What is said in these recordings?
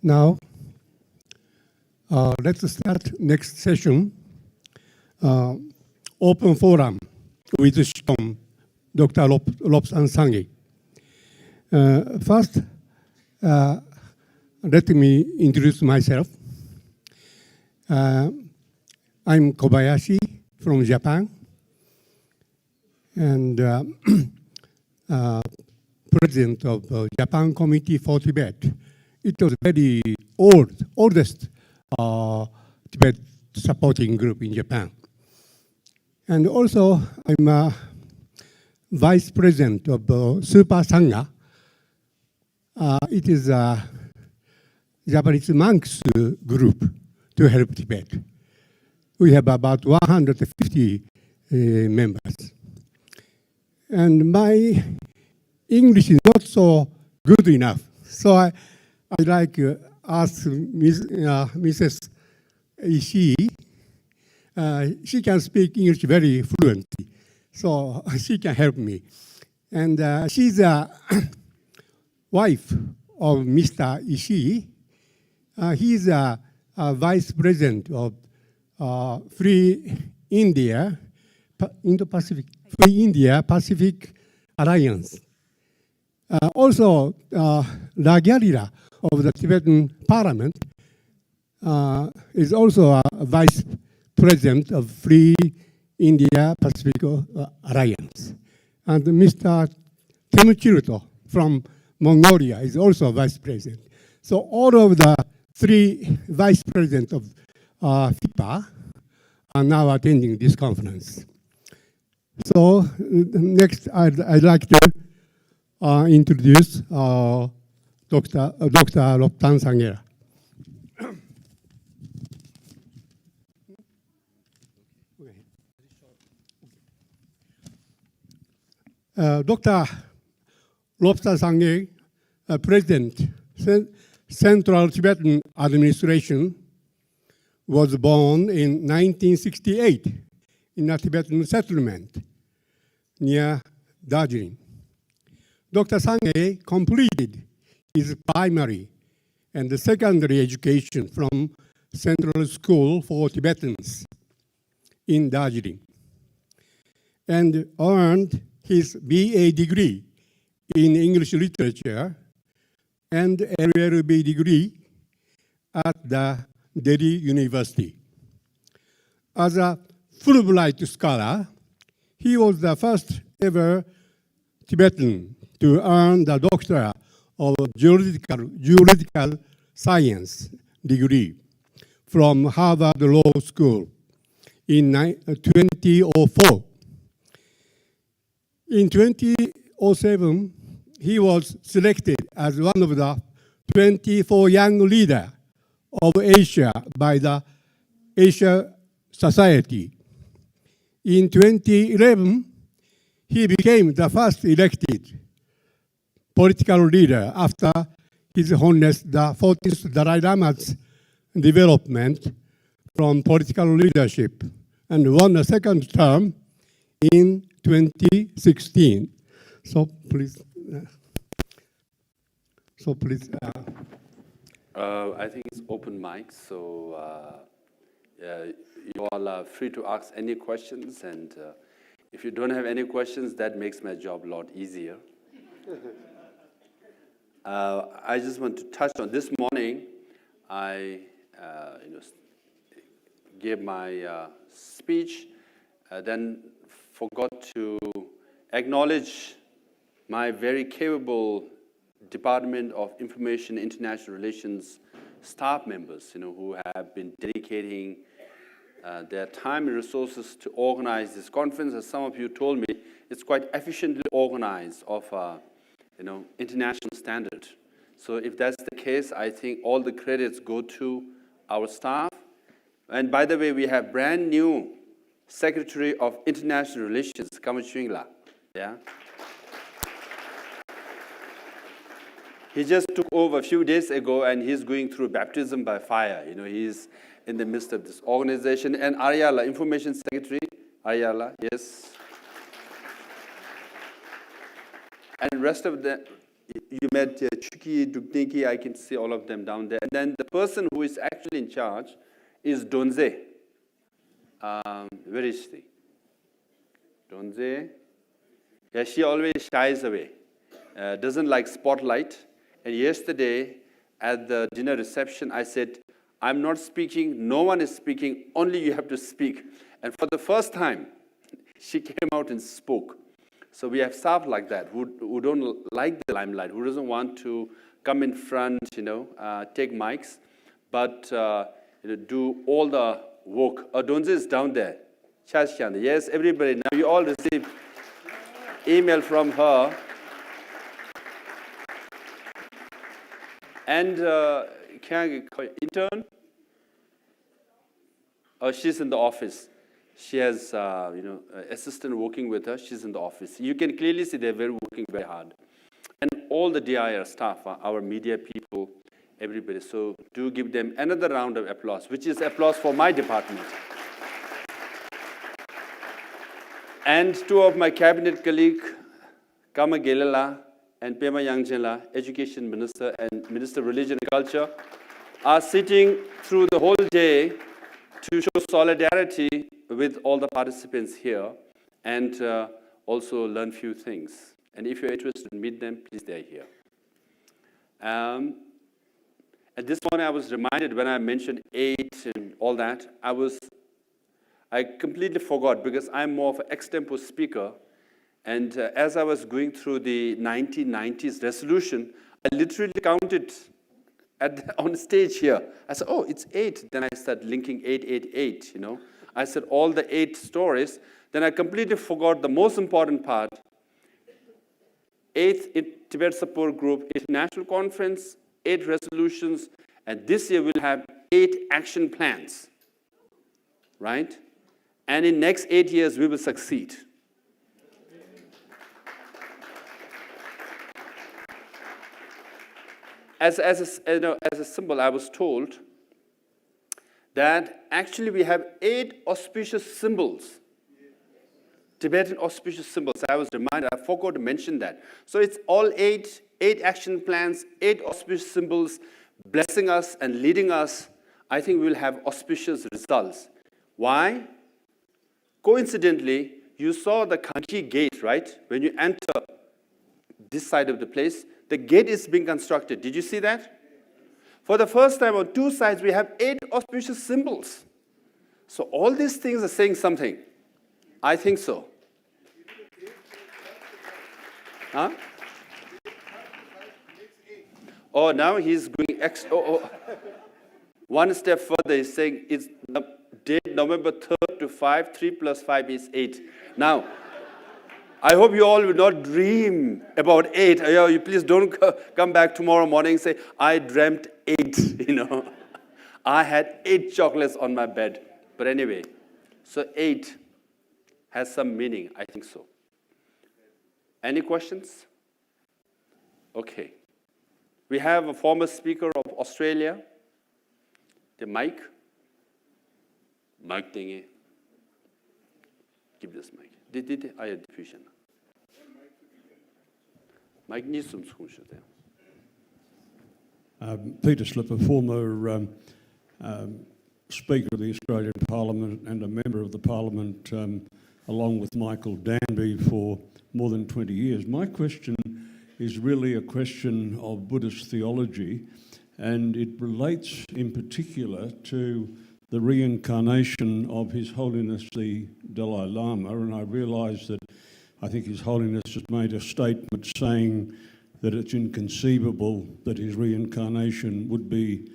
Now, let's start next session, open forum with Shiton, Dr. Lobsang Sangay. First, let me introduce myself. I'm Kobayashi from Japan, and president of Japan Committee for Tibet. It was very oldest Tibet supporting group in Japan. And also, I'm a vice president of Super Sangha. It is a Japanese monks group to help Tibet. We have about 150 members. And my English is not so good enough. So I'd like to ask Mrs. Ishii. She can speak English very fluently, so she can help me. And she's a wife of Mr. Ishii. He's a vice president of Free India Pacific Alliance. Also, La Guerrilla of the Tibetan Parliament is also a vice president of Free India Pacific Alliance. And Mr. Temchilto from Mongolia is also vice president. So all of the three vice presidents of FIPA are now attending this conference. So next, I'd like to introduce Dr. Lobsang Sangay. Dr. Lobsang Sangay, President, Central Tibetan Administration, was born in 1968 in a Tibetan settlement near Darjeeling. Dr. Sangay completed his primary and secondary education from Central School for Tibetans in Darjeeling and earned his BA degree in English literature and LLB degree at the Delhi University. As a Fulbright scholar, he was the first ever Tibetan to earn the Doctor of Juridical Science degree from Harvard Law School in 2004. In 2007, he was selected as one of the 24 young leaders of Asia by the Asia Society. In 2011, he became the first elected political leader after His Holiness the 14th Dalai Lama's development from political leadership and won a second term in 2016. So please. I think it's open mic, so you all are free to ask any questions. And if you don't have any questions, that makes my job a lot easier. I just want to touch on this morning. I gave my speech, then forgot to acknowledge my very capable Department of Information and International Relations staff members, who have been dedicating their time and resources to organize this conference. As some of you told me, it's quite efficiently organized of international standard. So if that's the case, I think all the credits go to our staff. And by the way, we have brand new Secretary of International Relations, Kamachwingla. Yeah. He just took over a few days ago, and he's going through baptism by fire. He's in the midst of this organization. And Ariala, Information Secretary, Ariala, yes. And rest of the, you met Chuki, Dukniki, I can see all of them down there. And then the person who is actually in charge is Donze. Where is she? Donze? Yeah, she always shies away, doesn't like spotlight. And yesterday at the dinner reception, I said, I'm not speaking, no one is speaking, only you have to speak. And for the first time, she came out and spoke. So we have staff like that, who don't like the limelight, who doesn't want to come in front, take mics, but do all the work. Donze is down there. Yes, everybody, now you all receive email from her. And can I intern? Oh, she's in the office. She has, assistant working with her. She's in the office. You can clearly see they're working very hard. And all the DIR staff, our media people, everybody. So do give them another round of applause, which is applause for my department. And two of my cabinet colleagues, Kama Gelala and Pema Yangjela, Education Minister and Minister of Religion and Culture, are sitting through the whole day to show solidarity with all the participants here and also learn few things. And if you're interested in meet them, please they're here. At this point, I was reminded when I mentioned 8 and all that, I completely forgot because I'm more of an extempo speaker. And as I was going through the 1990s resolution, I literally counted on stage here. I said, oh, it's 8. Then I started linking 888, I said all the 8 stories. Then I completely forgot the most important part. 8th Tibet Support Group International Conference, 8 resolutions, and this year we'll have 8 action plans, right? And in next 8 years, we will succeed. As a symbol, I was told that actually we have 8 auspicious symbols, Tibetan auspicious symbols. I was reminded, I forgot to mention that. So it's all 8 action plans, 8 auspicious symbols, blessing us and leading us. I think we will have auspicious results. Why? Coincidentally, you saw the Kanki gate, right? When you enter this side of the place, the gate is being constructed. Did you see that? For the first time on 2 sides, we have 8 auspicious symbols. So all these things are saying something. I think so. Huh? Oh, now he's going one step further. He's saying it's date November 3rd to 5, 3 plus 5 is 8. Now, I hope you all will not dream about 8. You please don't come back tomorrow morning and say, I dreamt 8, I had 8 chocolates on my bed. But anyway, so 8 has some meaning, I think so. Any questions? Okay. We have a former speaker of Australia, the mic. Mic thingy. Give this mic. Did I had diffusion? Mic needs some schoonshire there. Peter Slipper, former Speaker of the Australian Parliament and a member of the Parliament, along with Michael Danby for more than 20 years. My question is really a question of Buddhist theology, and it relates in particular to the reincarnation of His Holiness the Dalai Lama, and I realise that I think His Holiness has made a statement saying that it's inconceivable that his reincarnation would be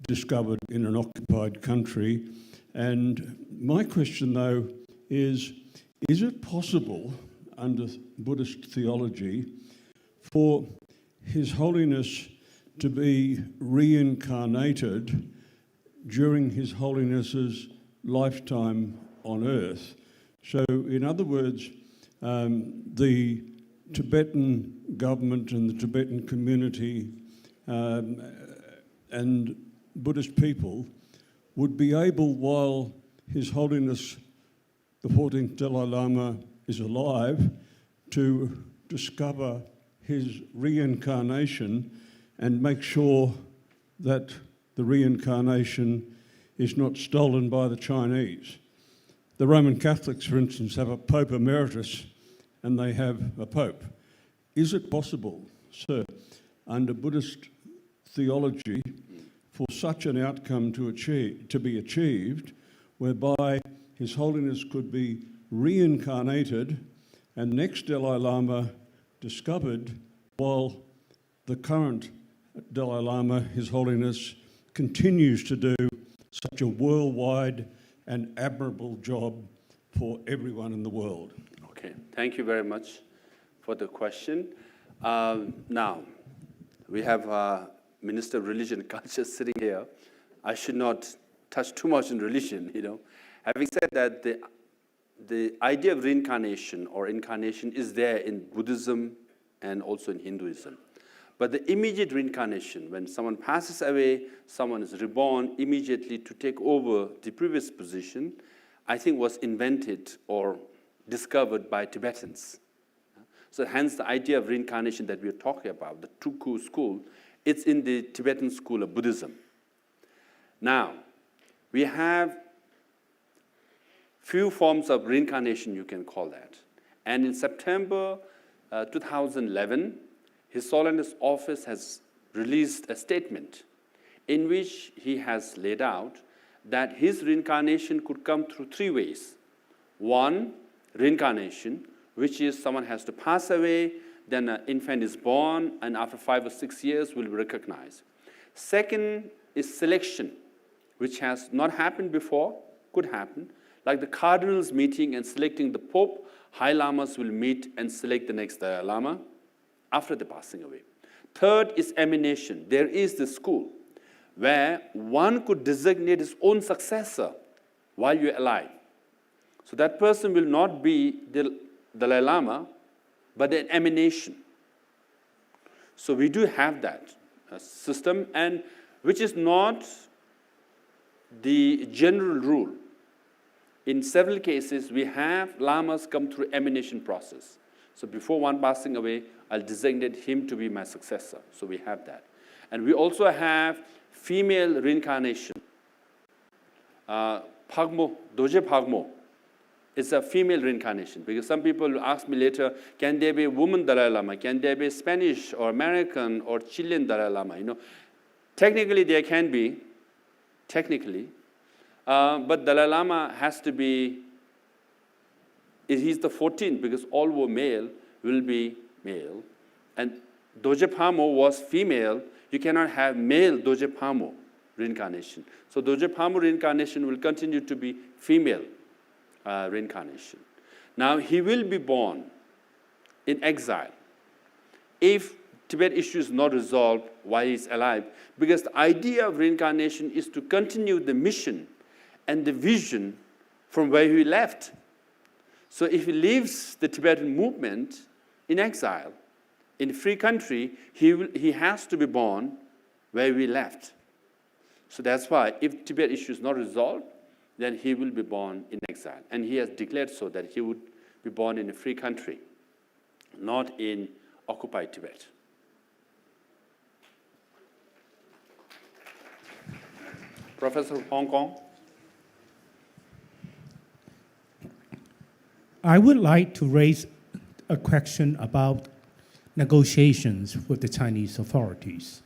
discovered in an occupied country. And my question, though, is it possible, under Buddhist theology, for His Holiness to be reincarnated during His Holiness's lifetime on Earth? So, in other words, the Tibetan government and the Tibetan community and Buddhist people would be able, while His Holiness the 14th Dalai Lama is alive, to discover his reincarnation and make sure that the reincarnation is not stolen by the Chinese. The Roman Catholics, for instance, have a Pope Emeritus and they have a Pope. Is it possible, sir, under Buddhist theology, for such an outcome to be achieved, whereby His Holiness could be reincarnated and next Dalai Lama discovered while the current Dalai Lama, His Holiness, continues to do such a worldwide and admirable job for everyone in the world? Okay, thank you very much for the question. Now, we have Minister of Religion and Culture sitting here. I should not touch too much on religion, you know. Having said that, the idea of reincarnation or incarnation is there in Buddhism and also in Hinduism. But the immediate reincarnation, when someone passes away, someone is reborn immediately to take over the previous position, I think was invented or discovered by Tibetans. So hence the idea of reincarnation that we are talking about, the Tukku school, it's in the Tibetan school of Buddhism. Now, we have few forms of reincarnation, you can call that. And in September 2011, His Holiness Office has released a statement in which he has laid out that his reincarnation could come through three ways. One, reincarnation, which is someone has to pass away, then an infant is born, and after 5 or 6 years will be recognized. Second is selection, which has not happened before, could happen. Like the cardinals meeting and selecting the Pope, High Lamas will meet and select the next Dalai Lama after the passing away. Third is emanation. There is the school where one could designate his own successor while you're alive. So that person will not be the Dalai Lama, but an emanation. So we do have that system, and which is not the general rule. In several cases, we have lamas come through emanation process. So before one passing away, I'll designate him to be my successor. So we have that. And we also have female reincarnation. Phagmo, Doje Phagmo, is a female reincarnation, because some people will ask me later, can there be a woman Dalai Lama? Can there be Spanish or American or Chilean Dalai Lama? You know, technically there can be, but Dalai Lama has to be, he's the 14th, because all were male will be male. And Doje Phagmo was female. You cannot have male Doje Phagmo reincarnation. So Doje Phagmo reincarnation will continue to be female reincarnation. Now, he will be born in exile if Tibet issue is not resolved while he's alive, because the idea of reincarnation is to continue the mission and the vision from where he left. So if he leaves the Tibetan movement in exile, in a free country, he has to be born where we left. So that's why if Tibet issue is not resolved, then he will be born in exile. And he has declared so that he would be born in a free country, not in occupied Tibet. Professor of Hong Kong. I would like to raise a question about negotiations with the Chinese authorities.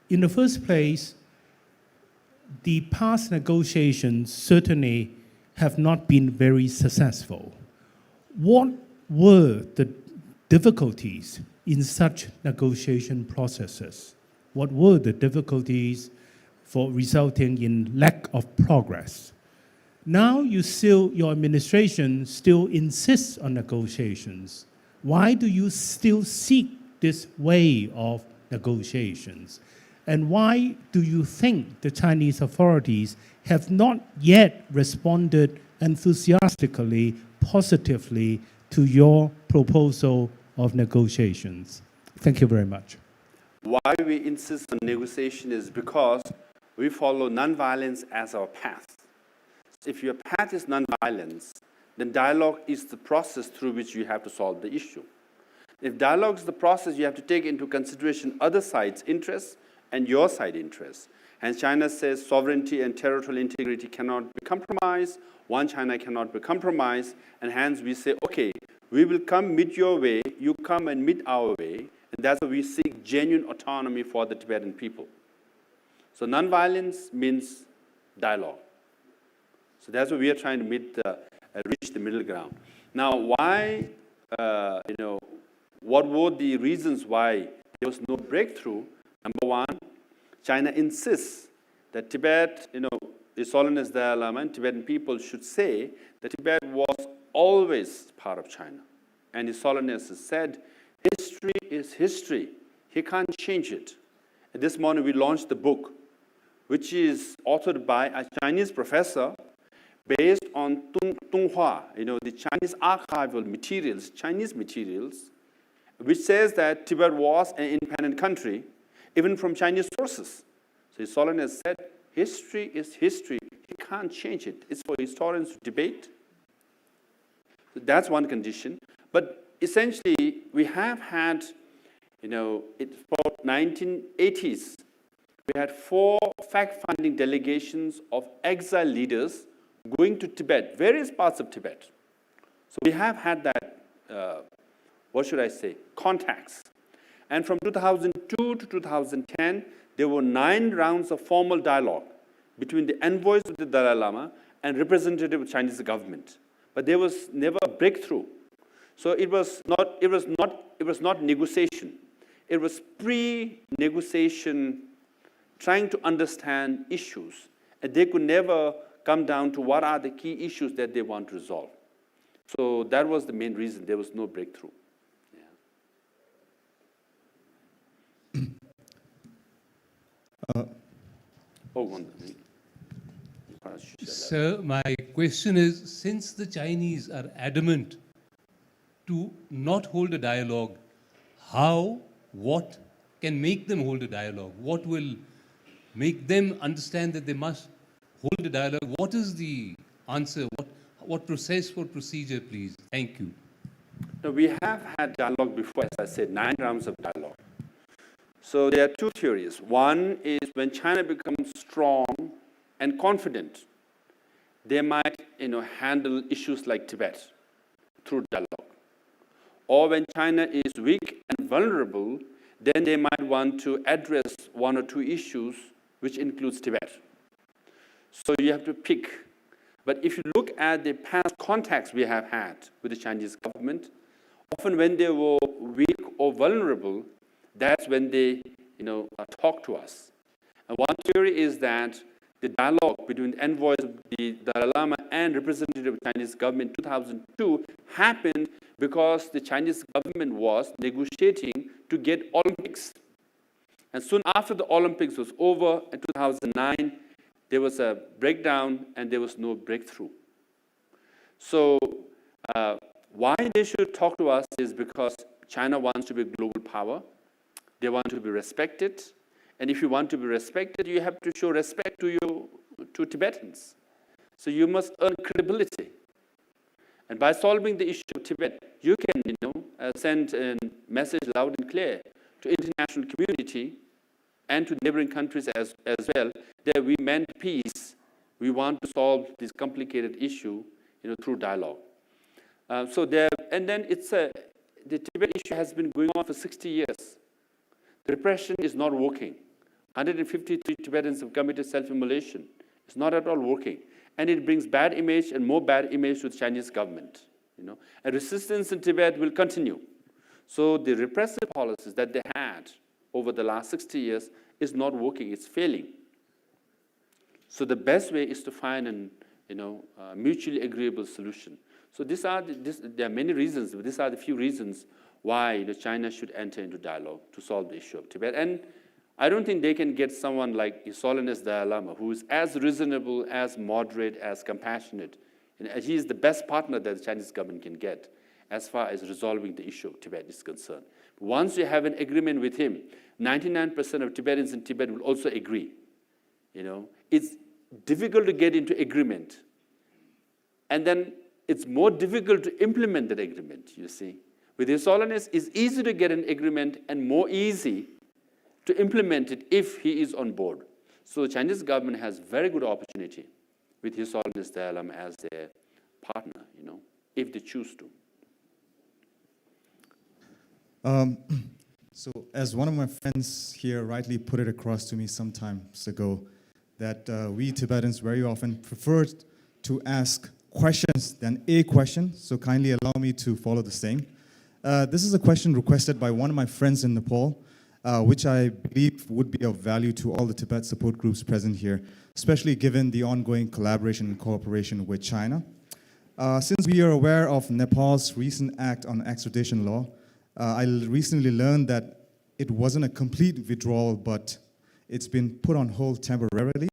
In the first place, the past negotiations certainly have not been very successful. What were the difficulties in such negotiation processes? What were the difficulties for resulting in lack of progress? Now your administration still insists on negotiations. Why do you still seek this way of negotiations? And why do you think the Chinese authorities have not yet responded enthusiastically, positively to your proposal of negotiations? Thank you very much. Why we insist on negotiation is because we follow nonviolence as our path. If your path is nonviolence, then dialogue is the process through which you have to solve the issue. If dialogue is the process, you have to take into consideration other sides' interests and your side interests. And China says sovereignty and territorial integrity cannot be compromised, one China cannot be compromised, and hence we say, okay, we will come meet your way, you come and meet our way, and that's why we seek genuine autonomy for the Tibetan people. So nonviolence means dialogue. So that's why we are trying to reach the middle ground. Now, why, what were the reasons why there was no breakthrough? Number one, China insists that Tibet, His Holiness Dalai Lama and Tibetan people should say that Tibet was always part of China. And His Holiness has said, history is history. He can't change it. And this morning we launched the book, which is authored by a Chinese professor based on Tunghua, the Chinese archival materials, Chinese materials, which says that Tibet was an independent country, even from Chinese sources. So His Holiness said, history is history. He can't change it. It's for historians to debate. So that's one condition. But essentially, we have had, for 1980s, we had 4 fact-finding delegations of exile leaders going to Tibet, various parts of Tibet. So we have had that, contacts. And from 2002 to 2010, there were 9 rounds of formal dialogue between the envoys of the Dalai Lama and representative of Chinese government. But there was never a breakthrough. So it was not negotiation. It was pre-negotiation, trying to understand issues. And they could never come down to what are the key issues that they want to resolve. So that was the main reason there was no breakthrough. Sir, my question is, since the Chinese are adamant to not hold a dialogue, what can make them hold a dialogue? What will make them understand that they must hold a dialogue? What is the answer? What process or procedure, please? Thank you. Now, we have had dialogue before, as I said, 9 rounds of dialogue. So there are 2 theories. One is when China becomes strong and confident, they might handle issues like Tibet through dialogue. Or when China is weak and vulnerable, then they might want to address 1 or 2 issues, which includes Tibet. So you have to pick. But if you look at the past contacts we have had with the Chinese government, often when they were weak or vulnerable, that's when they talk to us. And one theory is that the dialogue between the envoys of the Dalai Lama and representative of Chinese government in 2002 happened because the Chinese government was negotiating to get Olympics. And soon after the Olympics was over in 2009, there was a breakdown and there was no breakthrough. So why they should talk to us is because China wants to be a global power. They want to be respected. And if you want to be respected, you have to show respect to Tibetans. So you must earn credibility. And by solving the issue of Tibet, you can send a message loud and clear to international community and to neighboring countries as well, that we meant peace. We want to solve this complicated issue through dialogue. And then the Tibet issue has been going on for 60 years. The repression is not working. 153 Tibetans have committed self-immolation. It's not at all working. And it brings bad image and more bad image to the Chinese government. And resistance in Tibet will continue. So the repressive policies that they had over the last 60 years is not working. It's failing. So the best way is to find a mutually agreeable solution. So there are many reasons, but these are the few reasons why China should enter into dialogue to solve the issue of Tibet. And I don't think they can get someone like His Holiness Dalai Lama, who is as reasonable, as moderate, as compassionate. He is the best partner that the Chinese government can get as far as resolving the issue of Tibet is concerned. Once you have an agreement with him, 99% of Tibetans in Tibet will also agree. It's difficult to get into agreement. And then it's more difficult to implement that agreement, you see. With His Holiness, it's easy to get an agreement and more easy to implement it if he is on board. So the Chinese government has very good opportunity with His Holiness Dalai Lama as their partner, if they choose to. So as one of my friends here rightly put it across to me some times ago, that we Tibetans very often prefer to ask questions than a question, so kindly allow me to follow the same. This is a question requested by one of my friends in Nepal, which I believe would be of value to all the Tibet support groups present here, especially given the ongoing collaboration and cooperation with China. Since we are aware of Nepal's recent act on extradition law, I recently learned that it wasn't a complete withdrawal, but it's been put on hold temporarily.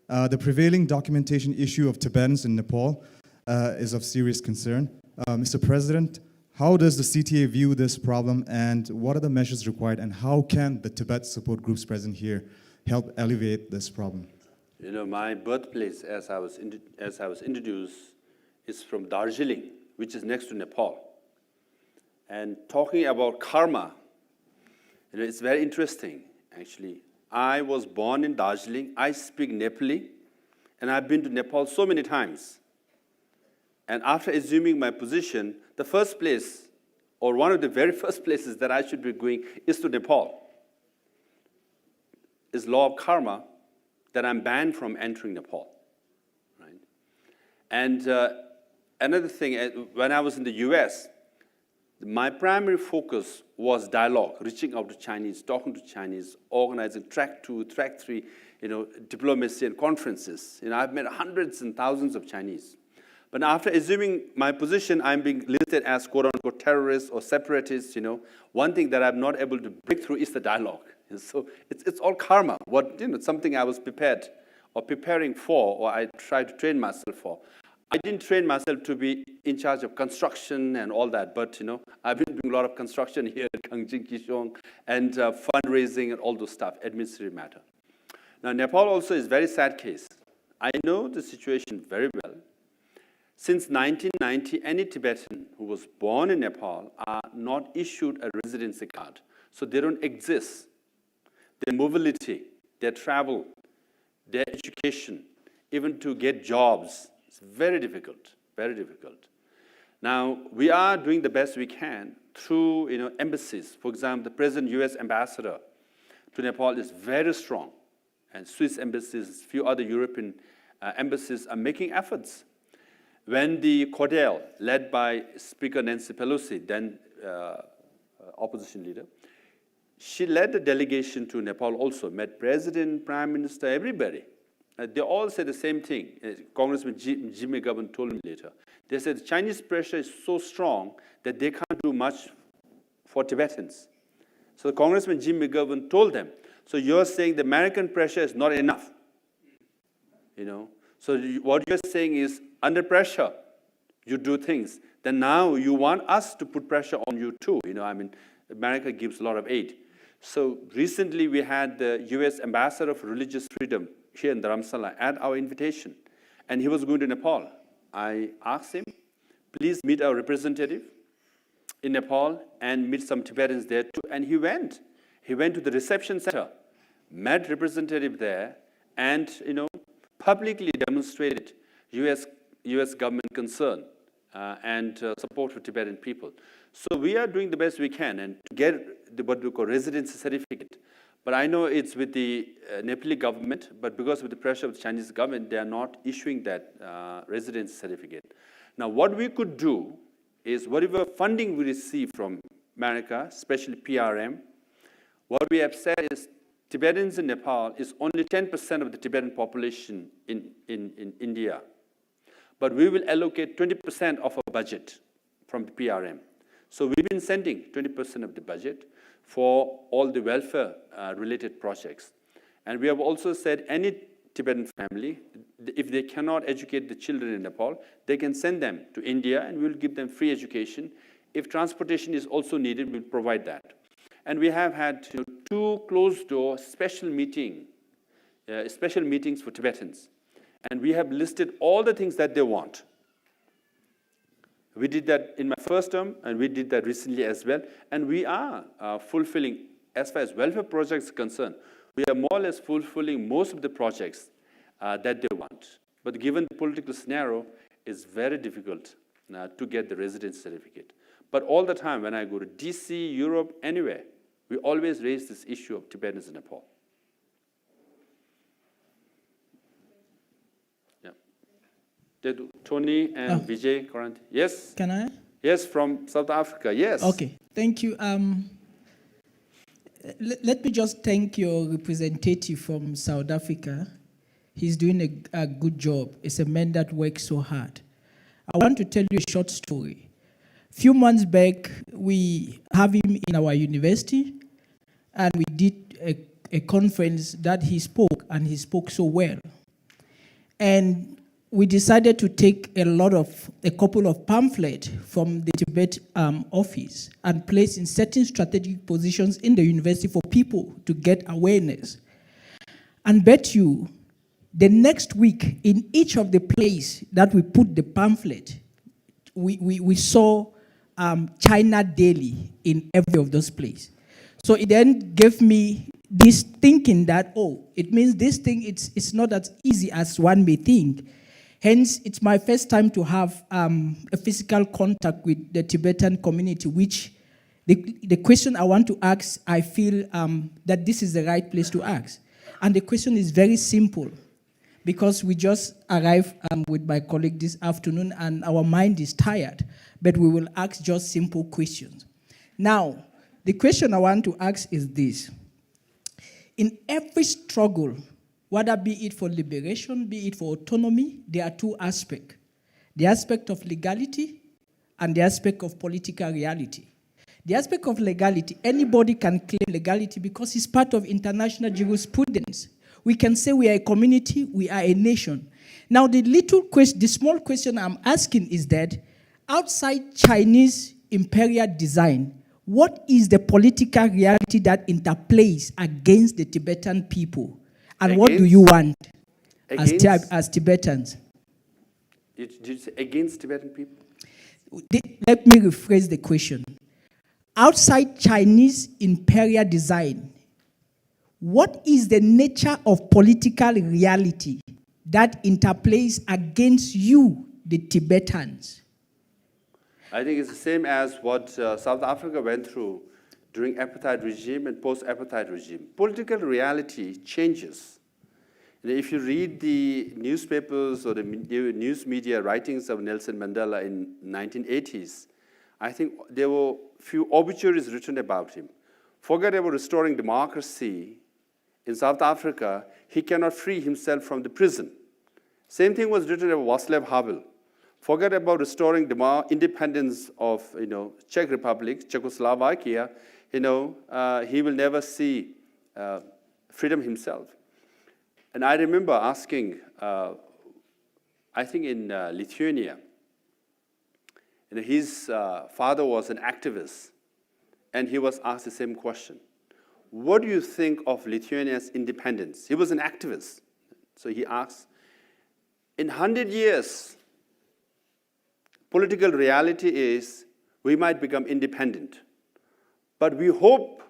The prevailing documentation issue of Tibetans in Nepal is of serious concern. Mr. President, how does the CTA view this problem, and what are the measures required, and how can the Tibet support groups present here help alleviate this problem? My birthplace, as I was introduced, is from Darjeeling, which is next to Nepal. And talking about karma, it's very interesting, actually. I was born in Darjeeling. I speak Nepali, and I've been to Nepal so many times. And after assuming my position, the first place, or one of the very first places that I should be going is to Nepal. It's law of karma that I'm banned from entering Nepal, right? And another thing, when I was in the US, my primary focus was dialogue, reaching out to Chinese, talking to Chinese, organizing track 2, track 3, diplomacy and conferences. I've met hundreds and thousands of Chinese. But after assuming my position, I'm being listed as quote-unquote terrorist or separatist, one thing that I'm not able to break through is the dialogue. And so it's all karma, something I was prepared or preparing for, or I tried to train myself for. I didn't train myself to be in charge of construction and all that, but I've been doing a lot of construction here at Gangjin Kishong and fundraising and all those stuff, administrative matter. Now, Nepal also is a very sad case. I know the situation very well. Since 1990, any Tibetan who was born in Nepal are not issued a residency card. So they don't exist. Their mobility, their travel, their education, even to get jobs, it's very difficult, very difficult. Now, we are doing the best we can through embassies. For example, the present US ambassador to Nepal is very strong. And Swiss embassies, a few other European embassies are making efforts. When the CODEL, led by Speaker Nancy Pelosi, then opposition leader, she led the delegation to Nepal also, met President, Prime Minister, everybody. They all said the same thing. Congressman Jim McGovern told me later. They said the Chinese pressure is so strong that they can't do much for Tibetans. So Congressman Jim McGovern told them, so you're saying the American pressure is not enough. So what you're saying is, under pressure, you do things. Then now you want us to put pressure on you too. America gives a lot of aid. So recently we had the US Ambassador for Religious Freedom here in Dharamsala at our invitation. And he was going to Nepal. I asked him, please meet our representative in Nepal and meet some Tibetans there too. And he went. He went to the reception center, met representative there, and publicly demonstrated US government concern and support for Tibetan people. So we are doing the best we can and to get what we call residency certificate. But I know it's with the Nepali government, but because of the pressure of the Chinese government, they are not issuing that residency certificate. Now, what we could do is whatever funding we receive from America, especially PRM, what we have said is Tibetans in Nepal is only 10% of the Tibetan population in India. But we will allocate 20% of our budget from the PRM. So we've been sending 20% of the budget for all the welfare-related projects. And we have also said any Tibetan family, if they cannot educate the children in Nepal, they can send them to India and we'll give them free education. If transportation is also needed, we'll provide that. And we have had 2 closed-door special meetings for Tibetans. And we have listed all the things that they want. We did that in my first term, and we did that recently as well. And we are fulfilling, as far as welfare projects are concerned, we are more or less fulfilling most of the projects that they want. But given the political scenario, it's very difficult to get the residence certificate. But all the time, when I go to DC, Europe, anywhere, we always raise this issue of Tibetans in Nepal. Tony and Vijay Karanti. Yes? Can I? Yes, from South Africa. Yes. Okay, thank you. Let me just thank your representative from South Africa. He's doing a good job. It's a man that works so hard. I want to tell you a short story. A few months back, we have him in our university, and we did a conference that he spoke, and he spoke so well. And we decided to take a couple of pamphlets from the Tibet office and place in certain strategic positions in the university for people to get awareness. And bet you, the next week, in each of the places that we put the pamphlet, we saw China daily in every of those places. So it then gave me this thinking that, it means this thing, it's not as easy as one may think. Hence, it's my first time to have a physical contact with the Tibetan community, which the question I want to ask, I feel that this is the right place to ask. And the question is very simple, because we just arrived with my colleague this afternoon, and our mind is tired, but we will ask just simple questions. Now, the question I want to ask is this. In every struggle, whether be it for liberation, be it for autonomy, there are two aspects. The aspect of legality and the aspect of political reality. The aspect of legality, anybody can claim legality because it's part of international jurisprudence. We can say we are a community, we are a nation. Now the small question I'm asking is that outside Chinese imperial design, what is the political reality that interplays against the Tibetan people? And what do you want as Tibetans? Did you say against Tibetan people? Let me rephrase the question. Outside Chinese imperial design, what is the nature of political reality that interplays against you, the Tibetans? I think it's the same as what South Africa went through during apartheid regime and post-apartheid regime. Political reality changes. If you read the newspapers or the news media writings of Nelson Mandela in 1980s, I think there were few obituaries written about him. Forget about restoring democracy in South Africa, he cannot free himself from the prison. Same thing was written about Václav Havel. Forget about restoring independence of Czech Republic, Czechoslovakia. He will never see freedom himself. And I remember asking, I think in Lithuania, his father was an activist, and he was asked the same question. What do you think of Lithuania's independence? He was an activist. So he asked, in 100 years, political reality is we might become independent, but we hope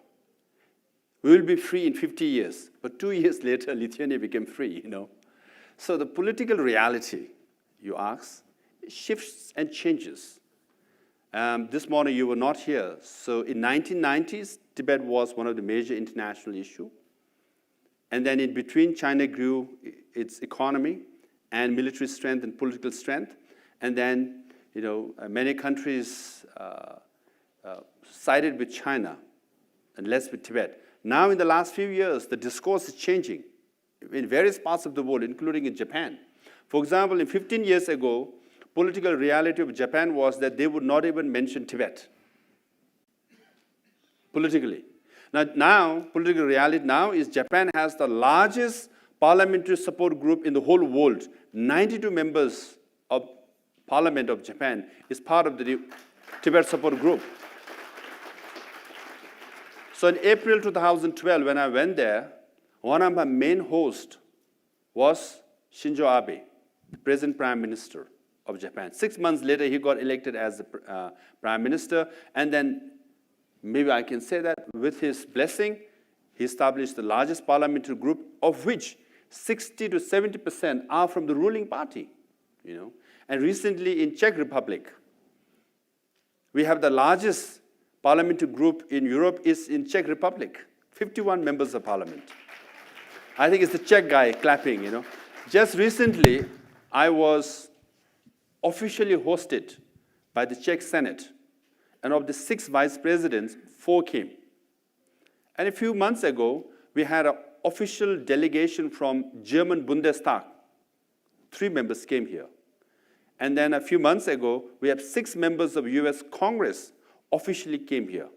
we will be free in 50 years. But 2 years later, Lithuania became free, So the political reality, you ask, shifts and changes. This morning you were not here. So in 1990s, Tibet was one of the major international issues. And then in between, China grew its economy and military strength and political strength. And then, many countries sided with China and less with Tibet. Now, in the last few years, the discourse is changing in various parts of the world, including in Japan. For example, 15 years ago, political reality of Japan was that they would not even mention Tibet politically. Now, political reality now is Japan has the largest parliamentary support group in the whole world. 92 members of Parliament of Japan is part of the Tibet support group. So in April 2012, when I went there, one of my main hosts was Shinzo Abe, the present Prime Minister of Japan. 6 months later, he got elected as the prime minister, and then maybe I can say that with his blessing, he established the largest parliamentary group, of which 60 to 70% are from the ruling party, you know. And recently in Czech Republic, we have the largest parliamentary group in Europe is in Czech Republic, 51 members of parliament. I think it's the Czech guy clapping, you know. Just recently, I was officially hosted by the Czech Senate, and of the 6 vice presidents, 4 came. And a few months ago, we had an official delegation from German Bundestag. 3 members came here. And then a few months ago, we have 6 members of US Congress officially came here.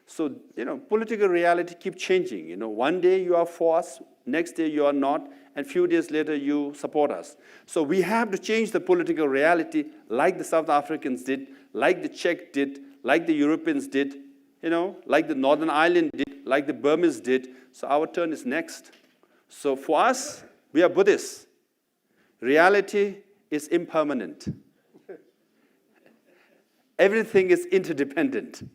So, you know, political reality keeps changing. You know, one day you are for us, next day you are not, and a few days later you support us. So we have to change the political reality like the South Africans did, like the Czech did, like the Europeans did, you know, like the Northern Ireland did, like the Burmese did. So our turn is next. So for us, we are Buddhists. Reality is impermanent. Everything is interdependent.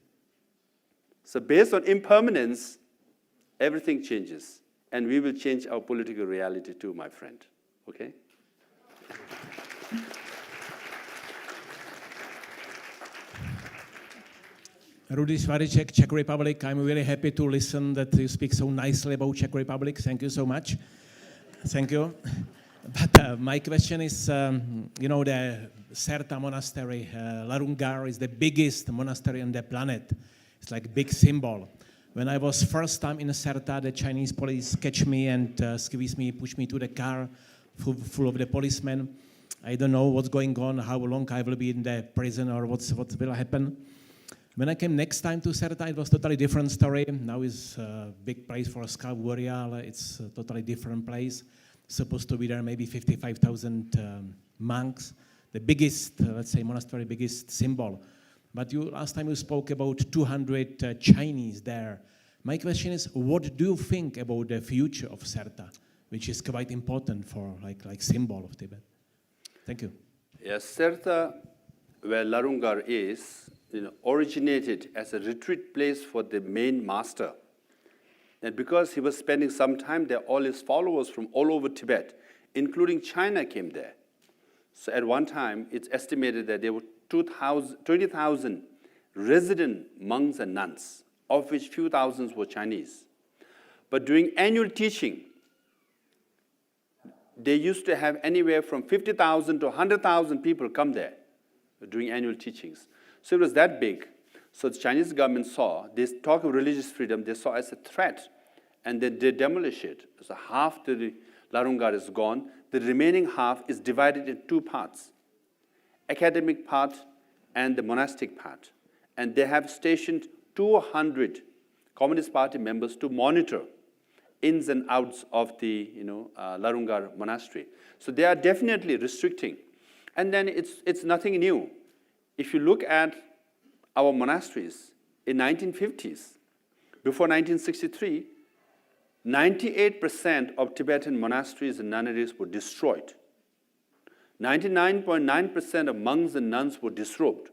So based on impermanence, everything changes. And we will change our political reality too, my friend. Okay? Rudy Svaryček, Czech Republic. I'm really happy to listen that you speak so nicely about Czech Republic. Thank you so much. Thank you. But my question is, you know, the Serta monastery, Larungar is the biggest monastery on the planet. It's like a big symbol. When I was first time in Serta, the Chinese police catch me and squeeze me, push me to the car full of the policemen. I don't know what's going on, how long I will be in the prison or what will happen. When I came next time to Serta, it was totally different story. Now it's a big place for a scout warrior. It's a totally different place. Supposed to be there maybe 55,000 monks. The biggest, let's say, monastery, biggest symbol. But last time you spoke about 200 Chinese there. My question is, what do you think about the future of Serta, which is quite important for like symbol of Tibet? Thank you. Yes, Serta, where Larungar is, you know, originated as a retreat place for the main master. And because he was spending some time there, all his followers from all over Tibet, including China, came there. So at one time, it's estimated that there were 20,000 resident monks and nuns, of which few thousands were Chinese. But during annual teaching, they used to have anywhere from 50,000 to 100,000 people come there during annual teachings. So it was that big. So the Chinese government saw, they talk of religious freedom, they saw as a threat, and then they demolish it. So half the Larungar is gone. The remaining half is divided in 2 parts, academic part and the monastic part. And they have stationed 200 Communist Party members to monitor ins and outs of the Larungar monastery. So they are definitely restricting. And then it's nothing new. If you look at our monasteries in 1950s, before 1963, 98% of Tibetan monasteries and nunneries were destroyed. 99.9% of monks and nuns were disrobed.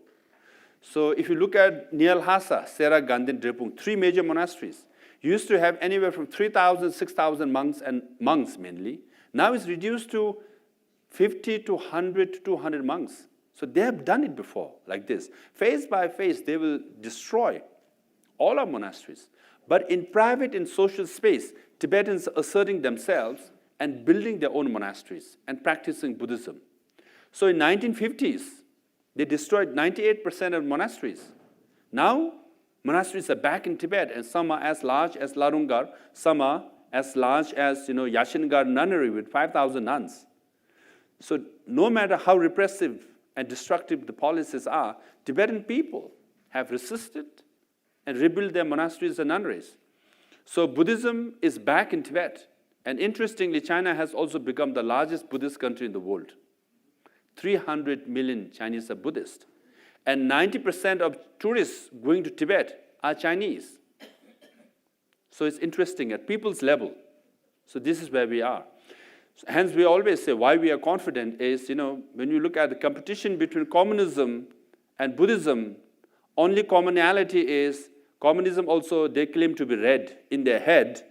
So if you look at near Lhasa, Sera, Gandhin, Drepung, 3 major monasteries, you used to have anywhere from 3,000, 6,000 monks, and monks mainly. Now it's reduced to 50 to 100 to 200 monks. So they have done it before, like this. Phase by phase, they will destroy all our monasteries. But in private and social space, Tibetans are asserting themselves and building their own monasteries and practicing Buddhism. So in 1950s, they destroyed 98% of monasteries. Now, monasteries are back in Tibet, and some are as large as Larungar, some are as large as Yashingar nunnery with 5,000 nuns. So no matter how repressive and destructive the policies are, Tibetan people have resisted and rebuilt their monasteries and nunneries. So Buddhism is back in Tibet. And interestingly, China has also become the largest Buddhist country in the world. 300 million Chinese are Buddhist. And 90% of tourists going to Tibet are Chinese. So it's interesting at people's level. So this is where we are. Hence, we always say why we are confident is, when you look at the competition between communism and Buddhism, only commonality is communism also, they claim to be red in their head,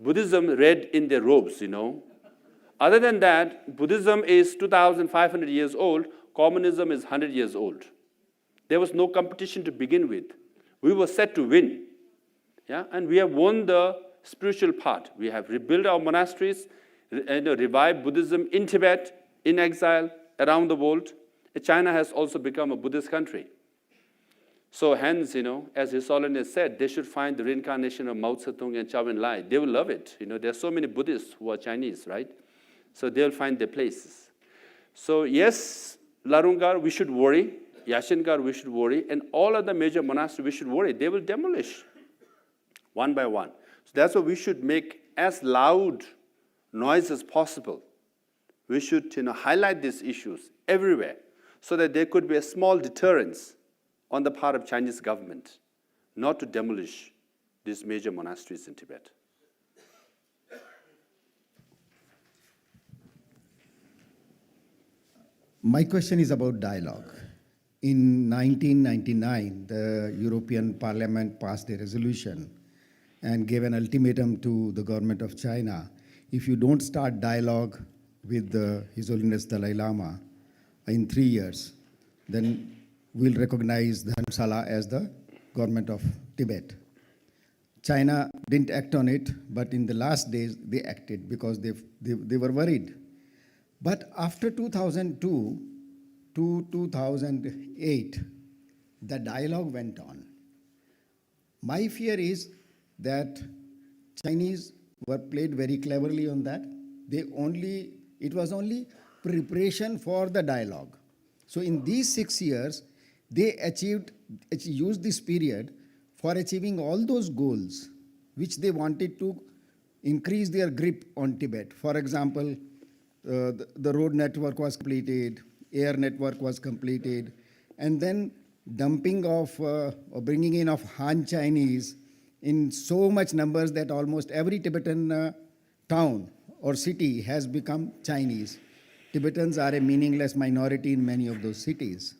Buddhism red in their robes, Other than that, Buddhism is 2,500 years old, communism is 100 years old. There was no competition to begin with. We were set to win. Yeah? And we have won the spiritual part. We have rebuilt our monasteries, revived Buddhism in Tibet, in exile, around the world. China has also become a Buddhist country. So hence, as His Holiness said, they should find the reincarnation of Mao Zedong and Chou Enlai. They will love it. There are so many Buddhists who are Chinese, right? So they'll find their places. So yes, Larungar, we should worry. Yashinkar, we should worry. And all other major monasteries, we should worry. They will demolish one by one. So that's why we should make as loud noise as possible. We should highlight these issues everywhere so that there could be a small deterrence on the part of Chinese government not to demolish these major monasteries in Tibet. My question is about dialogue. In 1999, the European Parliament passed a resolution and gave an ultimatum to the government of China. If you don't start dialogue with His Holiness Dalai Lama in 3 years, then we'll recognize the Dharamsala as the government of Tibet. China didn't act on it, but in the last days, they acted because they were worried. But after 2002 to 2008, the dialogue went on. My fear is that Chinese were played very cleverly on that. It was only preparation for the dialogue. So in these 6 years, they used this period for achieving all those goals which they wanted to increase their grip on Tibet. For example, the road network was completed, air network was completed, and then dumping of or bringing in of Han Chinese in so much numbers that almost every Tibetan town or city has become Chinese. Tibetans are a meaningless minority in many of those cities.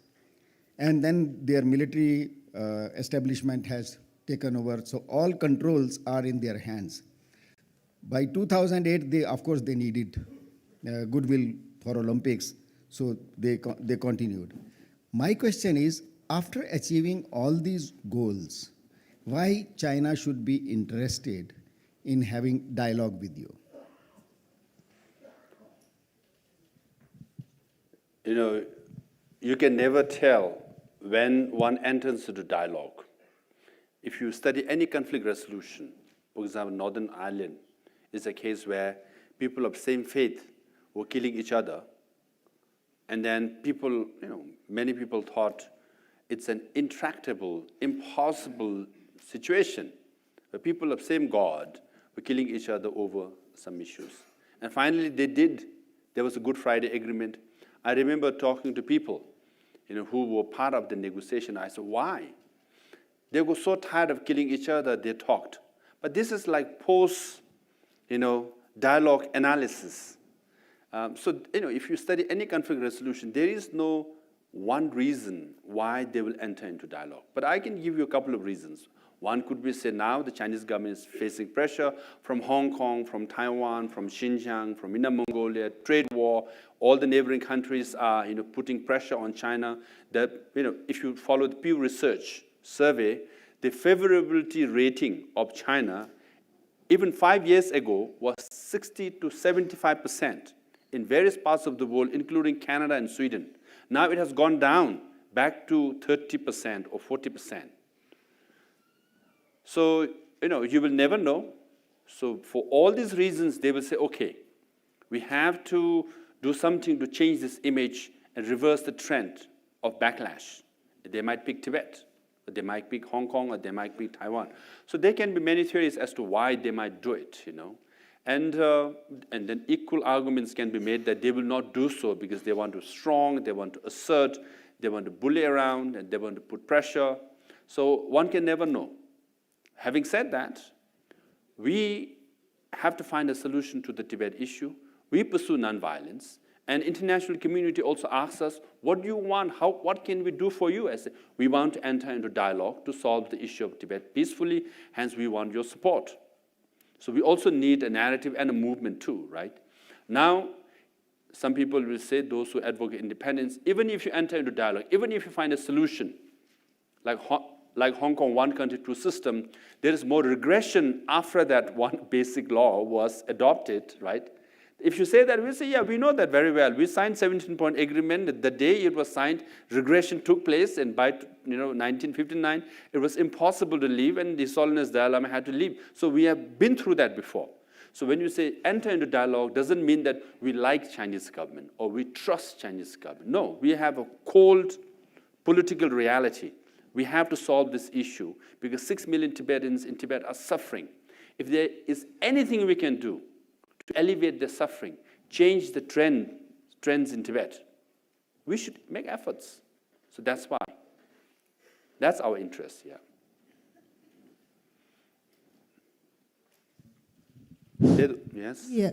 And then their military establishment has taken over, so all controls are in their hands. By 2008, of course, they needed goodwill for Olympics, so they continued. My question is, after achieving all these goals, why China should be interested in having dialogue with you? You can never tell when one enters into dialogue. If you study any conflict resolution, for example, Northern Ireland is a case where people of same faith were killing each other, and then people, many people thought it's an intractable, impossible situation where people of same God were killing each other over some issues. And finally, there was a Good Friday Agreement. I remember talking to people, who were part of the negotiation. I said, why? They were so tired of killing each other, they talked. But this is like post, dialogue analysis. If you study any conflict resolution, there is no one reason why they will enter into dialogue. But I can give you a couple of reasons. One could be, say, now the Chinese government is facing pressure from Hong Kong, from Taiwan, from Xinjiang, from Inner Mongolia, trade war. All the neighboring countries are, putting pressure on China. That, if you follow the Pew Research survey, the favorability rating of China, even 5 years ago, was 60 to 75% in various parts of the world, including Canada and Sweden. Now it has gone down back to 30% or 40%. So, you will never know. So for all these reasons, they will say, okay, we have to do something to change this image and reverse the trend of backlash. They might pick Tibet, or they might pick Hong Kong, or they might pick Taiwan. So there can be many theories as to why they might do it, And then equal arguments can be made that they will not do so because they want to strong, they want to assert, they want to bully around, and they want to put pressure. So one can never know. Having said that, we have to find a solution to the Tibet issue. We pursue nonviolence. And international community also asks us, what do you want? What can we do for you? I say, we want to enter into dialogue to solve the issue of Tibet peacefully, hence we want your support. So we also need a narrative and a movement too, right? Now, some people will say, those who advocate independence, even if you enter into dialogue, even if you find a solution, like Hong Kong, one country, two system, there is more regression after that one basic law was adopted, right? If you say that, we say, yeah, we know that very well. We signed 17-point agreement. The day it was signed, regression took place, and by 1959, it was impossible to leave, and the His Holiness Dalai Lama had to leave. So we have been through that before. So when you say enter into dialogue, doesn't mean that we like Chinese government or we trust Chinese government. No, we have a cold political reality. We have to solve this issue because 6 million Tibetans in Tibet are suffering. If there is anything we can do to alleviate their suffering, change the trends in Tibet, we should make efforts. So that's why. That's our interest, yeah. Yes? Yeah.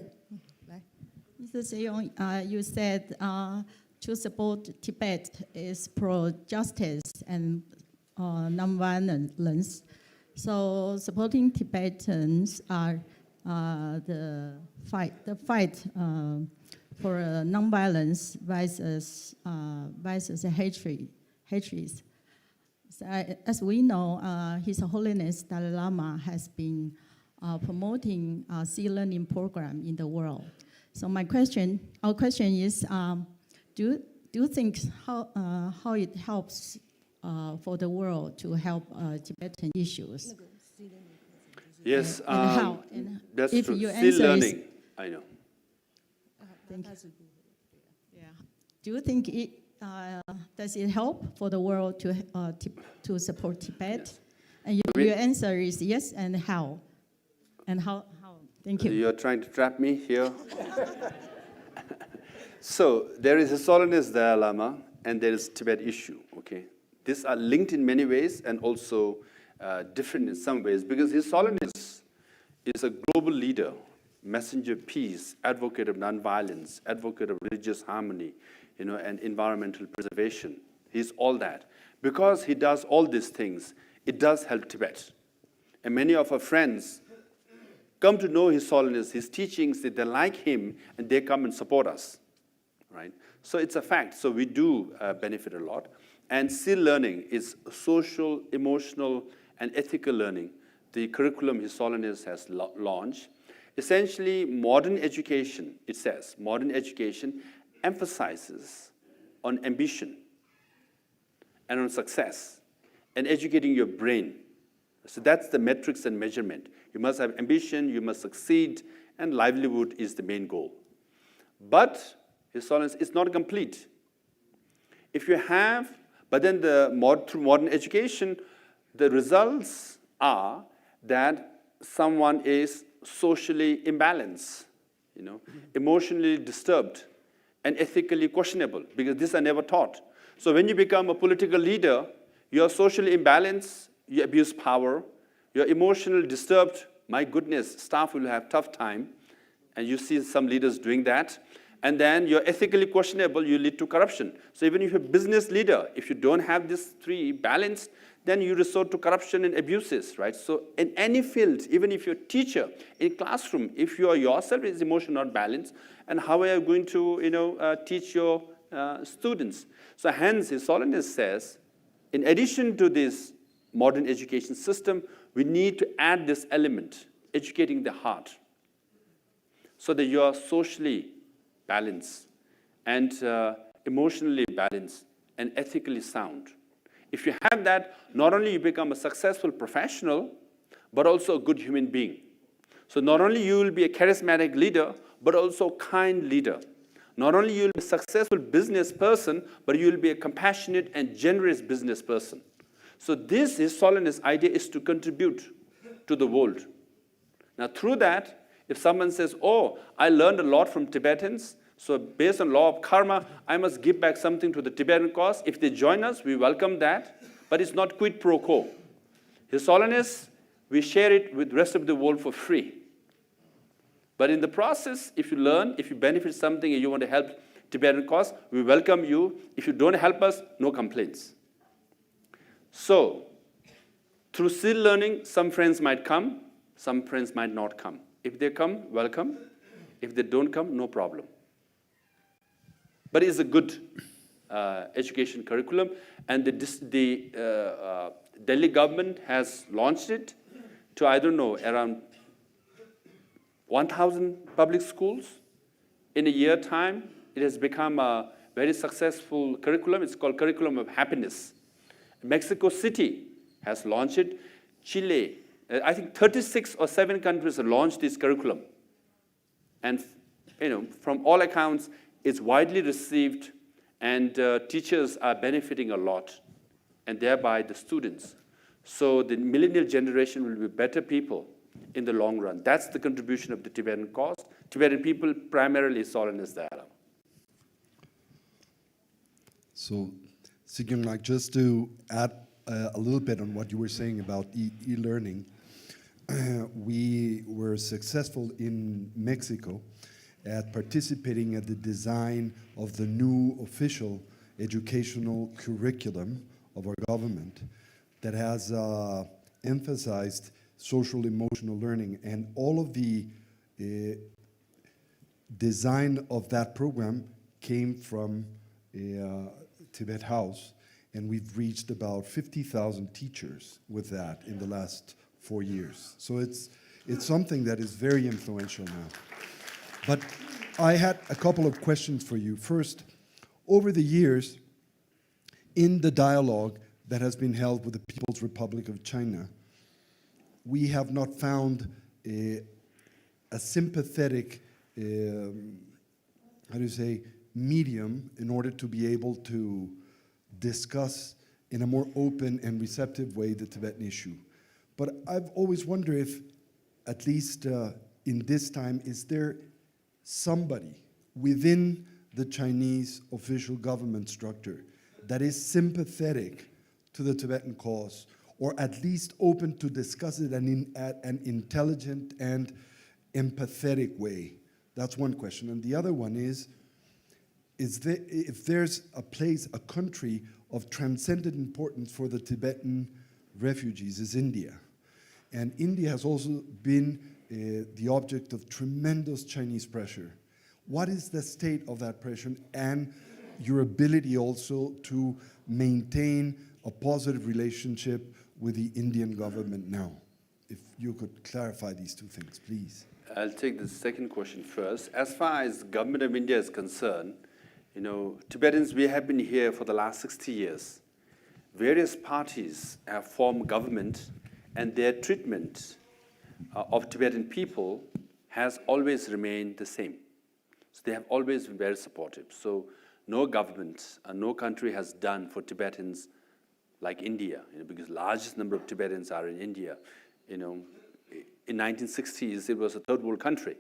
Mr. Sejong, you said to support Tibet is pro-justice and non-violence. So supporting Tibetans are the fight for non-violence versus hatred. So, as we know, His Holiness Dalai Lama has been promoting a sea learning program in the world. So our question is, do you think how it helps for the world to help Tibetan issues? Yes, and how? that's if true. your Still answer learning, is, I know. thank you. Yeah. Do you think does it help for the world to support Tibet? Yes. And your answer is yes, and how? And how? Thank you. You're trying to trap me here. So there is His Holiness Dalai Lama, and there is Tibet issue, okay? These are linked in many ways and also different in some ways, because His Holiness is a global leader, messenger of peace, advocate of nonviolence, advocate of religious harmony, and environmental preservation. He's all that. Because he does all these things, it does help Tibet. And many of our friends come to know His Holiness, his teachings, that they like him, and they come and support us, right? So it's a fact. So we do benefit a lot. And still learning is social, emotional, and ethical learning. The curriculum His Holiness has launched. Essentially, modern education, it says, modern education emphasizes on ambition and on success and educating your brain. So that's the metrics and measurement. You must have ambition, you must succeed, and livelihood is the main goal. But His Holiness is not complete. If you have, but then through modern education, the results are that someone is socially imbalanced, emotionally disturbed, and ethically questionable, because these are never taught. So when you become a political leader, you're socially imbalanced, you abuse power, you're emotionally disturbed, my goodness, staff will have tough time, and you see some leaders doing that. And then you're ethically questionable, you lead to corruption. So even if you're a business leader, if you don't have these three balanced, then you resort to corruption and abuses, right? So in any field, even if you're a teacher, in classroom, if you are yourself is emotion not balanced, and how are you going to teach your students? So hence, His Holiness says, in addition to this modern education system, we need to add this element, educating the heart, so that you are socially balanced and emotionally balanced and ethically sound. If you have that, not only you become a successful professional, but also a good human being. So not only you will be a charismatic leader, but also a kind leader. Not only you will be a successful business person, but you will be a compassionate and generous business person. So this, His Holiness' idea is to contribute to the world. Now through that, if someone says, oh, I learned a lot from Tibetans, so based on law of karma, I must give back something to the Tibetan cause. If they join us, we welcome that, but it's not quid pro quo. His Holiness, we share it with the rest of the world for free. But in the process, if you learn, if you benefit something and you want to help Tibetan cause, we welcome you. If you don't help us, no complaints. So, through still learning, some friends might come, some friends might not come. If they come, welcome. If they don't come, no problem. But it's a good education curriculum, and the Delhi government has launched it to, I don't know, around 1,000 public schools. In a year time, it has become a very successful curriculum. It's called Curriculum of Happiness. Mexico City has launched it. Chile, I think 36 or 7 countries have launched this curriculum. And from all accounts, it's widely received, and teachers are benefiting a lot, and thereby the students. So the millennial generation will be better people in the long run. That's the contribution of the Tibetan cause. Tibetan people primarily saw in this dialogue. So, Sikyong, like just to add a little bit on what you were saying about e-learning, we were successful in Mexico at participating at the design of the new official educational curriculum of our government that has emphasized social emotional learning, and all of the design of that program came from Tibet House, and we've reached about 50,000 teachers with that in the last 4 years. So it's something that is very influential now. But I had a couple of questions for you. First, over the years, in the dialogue that has been held with the People's Republic of China, we have not found a sympathetic, medium in order to be able to discuss in a more open and receptive way the Tibetan issue. But I've always wondered if, at least in this time, is there somebody within the Chinese official government structure that is sympathetic to the Tibetan cause, or at least open to discuss it in an intelligent and empathetic way? That's one question. And the other one is if there's a place, a country of transcendent importance for the Tibetan refugees, is India. And India has also been the object of tremendous Chinese pressure. What is the state of that pressure and your ability also to maintain a positive relationship with the Indian government now? If you could clarify these two things, please. I'll take the second question first. As far as the government of India is concerned, Tibetans, we have been here for the last 60 years. Various parties have formed government, and their treatment of Tibetan people has always remained the same. So they have always been very supportive. So no government, no country has done for Tibetans like India, because largest number of Tibetans are in India. In 1960s, it was a third world country.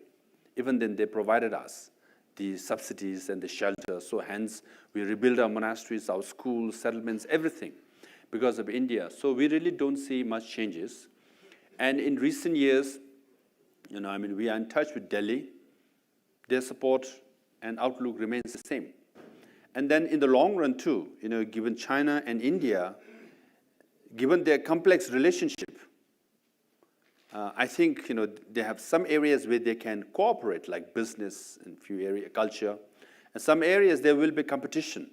Even then, they provided us the subsidies and the shelter. So hence, we rebuilt our monasteries, our schools, settlements, everything because of India. So we really don't see much changes. And in recent years, we are in touch with Delhi. Their support and outlook remains the same. And then in the long run too, given China and India, given their complex relationship, I think they have some areas where they can cooperate, like business and few areas, culture, and some areas there will be competition.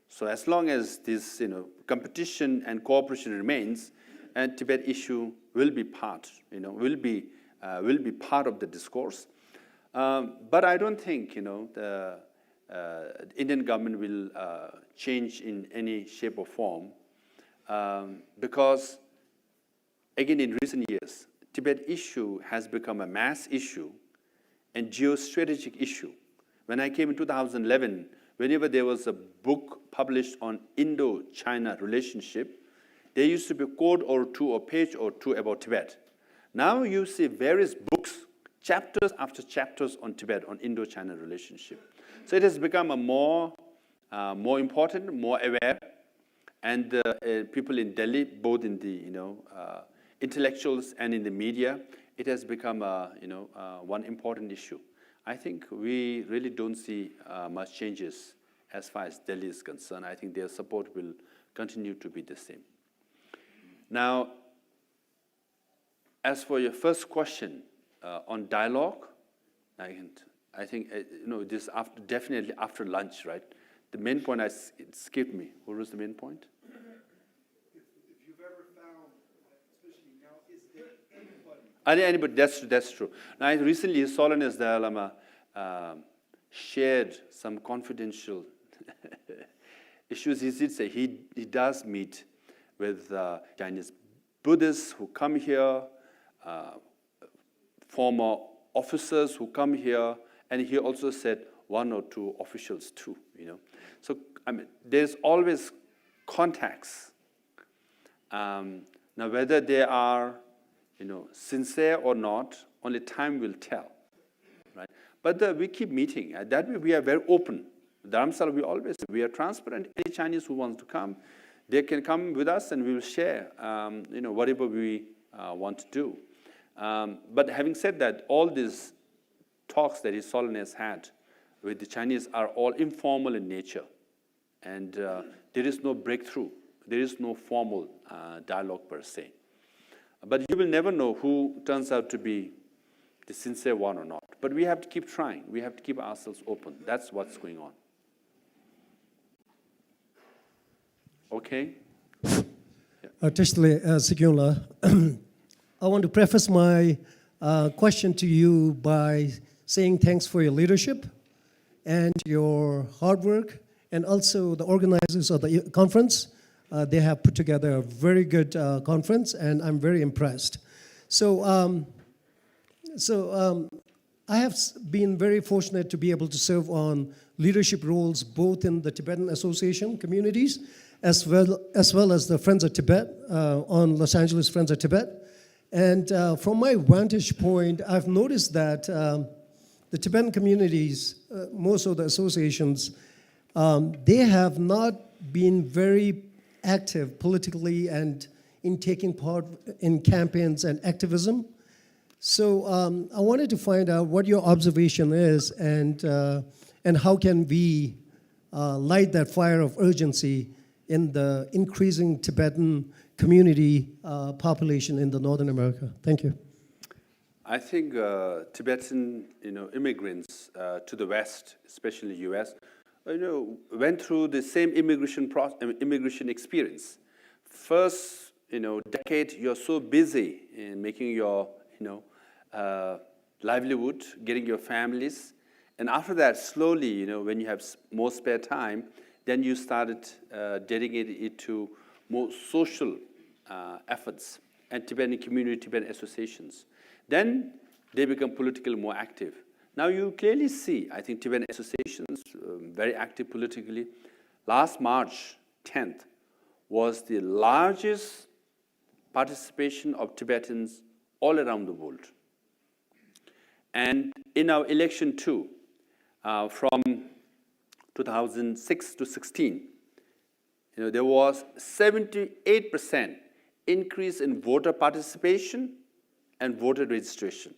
So as long as this competition and cooperation remains, and Tibet issue will be part, will be part of the discourse. But I don't think the Indian government will change in any shape or form, because again, in recent years, Tibet issue has become a mass issue and geostrategic issue. When I came in 2011, whenever there was a book published on Indo-China relationship, there used to be a quote or two or page or two about Tibet. Now you see various books, chapters after chapters on Tibet, on Indo-China relationship. So it has become a more important, more aware, and people in Delhi, both in the intellectuals and in the media, it has become one important issue. I think we really don't see much changes as far as Delhi is concerned. I think their support will continue to be the same. Now, as for your first question on dialogue, I think this definitely after lunch, right? The main point it skipped me. What was the main point? If you've ever found, especially now, is there anybody? That's true. Now, recently, His Holiness Dalai Lama shared some confidential issues. He did say he does meet with Chinese Buddhists who come here, former officers who come here, and he also said 1 or 2 officials too. So there's always contacts. Now, whether they are sincere or not, only time will tell, right? But we keep meeting. That way, we are very open. Dharamsala, we are transparent. Any Chinese who wants to come, they can come with us, and we will share, whatever we want to do. But having said that, all these talks that His Holiness had with the Chinese are all informal in nature, and there is no breakthrough. There is no formal dialogue per se. But you will never know who turns out to be the sincere one or not. But we have to keep trying. We have to keep ourselves open. That's what's going on. Okay? Artistically, Sigula, I want to preface my question to you by saying thanks for your leadership and your hard work, and also the organizers of the conference. They have put together a very good conference, and I'm very impressed. So I have been very fortunate to be able to serve on leadership roles both in the Tibetan Association communities as well as the Friends of Tibet, on Los Angeles Friends of Tibet. And from my vantage point, I've noticed that the Tibetan communities, most of the associations, they have not been very active politically and in taking part in campaigns and activism. So I wanted to find out what your observation is, and how can we light that fire of urgency in the increasing Tibetan community population in the Northern America. Thank you. I think Tibetan immigrants to the West, especially U.S., went through the same immigration experience. First, decade, you're so busy in making your, livelihood, getting your families, and after that, slowly, when you have more spare time, then you started dedicating it to more social efforts and Tibetan community, Tibetan associations. Then they become politically more active. Now you clearly see, I think, Tibetan associations very active politically. Last March 10th was the largest participation of Tibetans all around the world. And in our election too, from 2006 to 16, there was 78% increase in voter participation and voter registration.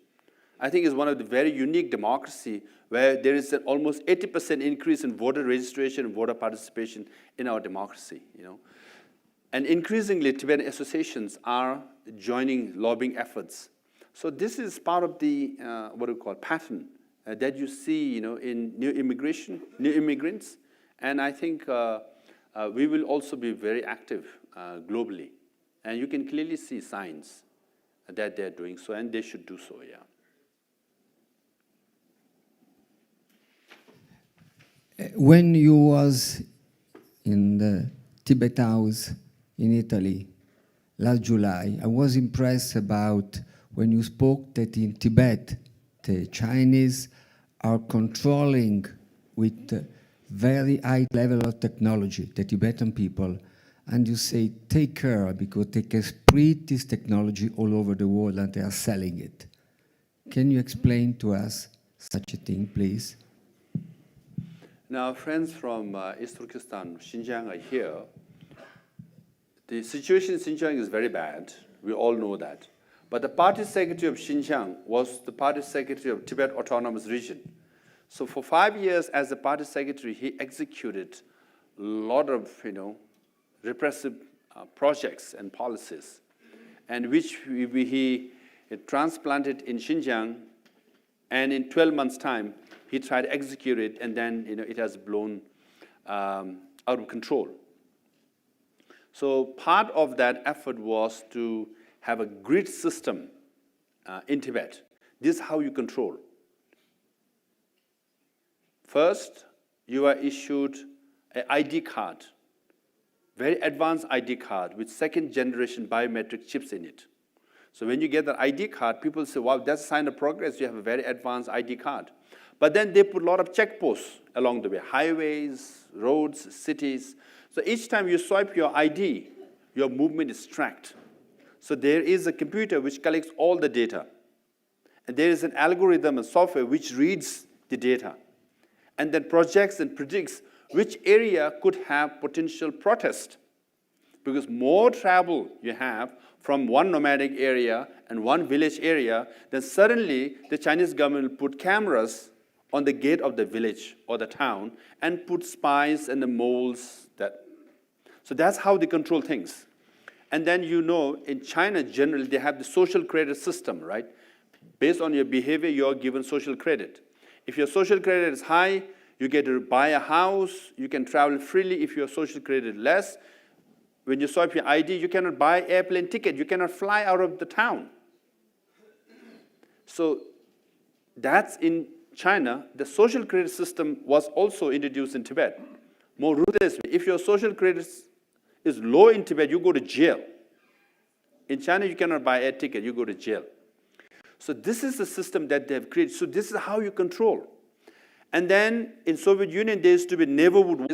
I think it's one of the very unique democracy where there is an almost 80% increase in voter registration and voter participation in our democracy. And increasingly, Tibetan associations are joining lobbying efforts. So this is part of the pattern that you see, in new immigrants, and I think we will also be very active globally, and you can clearly see signs that they're doing so, and they should do so. Yeah. When you was in the Tibet House in Italy last July, I was impressed about when you spoke that in Tibet, the Chinese are controlling with very high level of technology, the Tibetan people, and you say, take care, because they can spread this technology all over the world and they are selling it. Can you explain to us such a thing, please? Now, friends from East Turkestan, Xinjiang are here. The situation in Xinjiang is very bad. We all know that. But the party secretary of Xinjiang was the party secretary of Tibet Autonomous Region. So for 5 years as the party secretary, he executed a lot of, repressive projects and policies, and which he transplanted in Xinjiang, and in 12 months' time, he tried to execute it, and then it has blown out of control. So part of that effort was to have a grid system in Tibet. This is how you control. First, you are issued an ID card, very advanced ID card with second-generation biometric chips in it. So when you get that ID card, people say, wow, that's a sign of progress. You have a very advanced ID card. But then they put a lot of checkposts along the way, highways, roads, cities. So each time you swipe your ID, your movement is tracked. So there is a computer which collects all the data. And there is an algorithm and software which reads the data and then projects and predicts which area could have potential protest. Because more travel you have from one nomadic area and one village area, then suddenly the Chinese government will put cameras on the gate of the village or the town and put spies and the moles. So that's how they control things. And then in China generally they have the social credit system, right? Based on your behavior, you're given social credit. If your social credit is high, you get to buy a house, you can travel freely. If your social credit is less, when you swipe your ID, you cannot buy airplane ticket, you cannot fly out of the town. So that's in China. The social credit system was also introduced in Tibet. More ruthlessly, if your social credit is low in Tibet, you go to jail. In China, you cannot buy air ticket, you go to jail. So this is the system that they have created. So this is how you control. And then in Soviet Union, there used to be neighborhood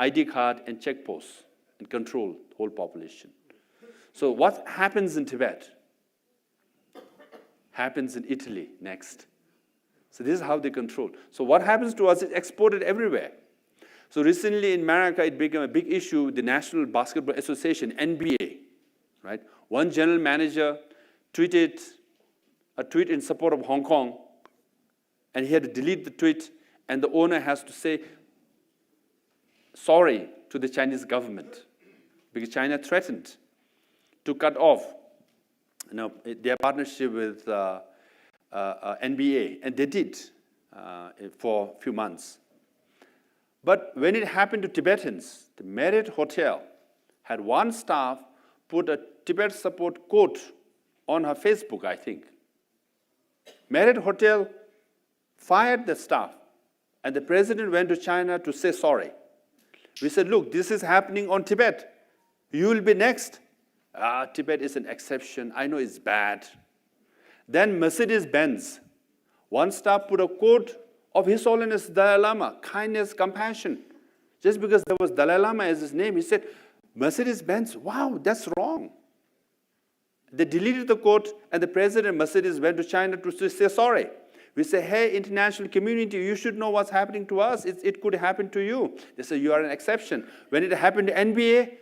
ID card and check posts and control the whole population. So what happens in Tibet happens in Italy next. So this is how they control. So what happens to us is exported everywhere. So recently in America, it became a big issue, the National Basketball Association, NBA, right? One general manager tweeted a tweet in support of Hong Kong, and he had to delete the tweet, and the owner has to say sorry to the Chinese government, because China threatened to cut off their partnership with NBA, and they did for a few months. But when it happened to Tibetans, the Marriott Hotel had one staff put a Tibet support quote on her Facebook, I think. Marriott Hotel fired the staff, and the president went to China to say sorry. We said, look, this is happening on Tibet. You will be next. Tibet is an exception. I know it's bad. Then Mercedes-Benz, one staff put a quote of His Holiness Dalai Lama, kindness, compassion. Just because there was Dalai Lama as his name, he said, Mercedes-Benz, wow, that's wrong. They deleted the quote, and the president of Mercedes went to China to say sorry. We say, hey, international community, you should know what's happening to us. It could happen to you. They say, you are an exception. When it happened to NBA,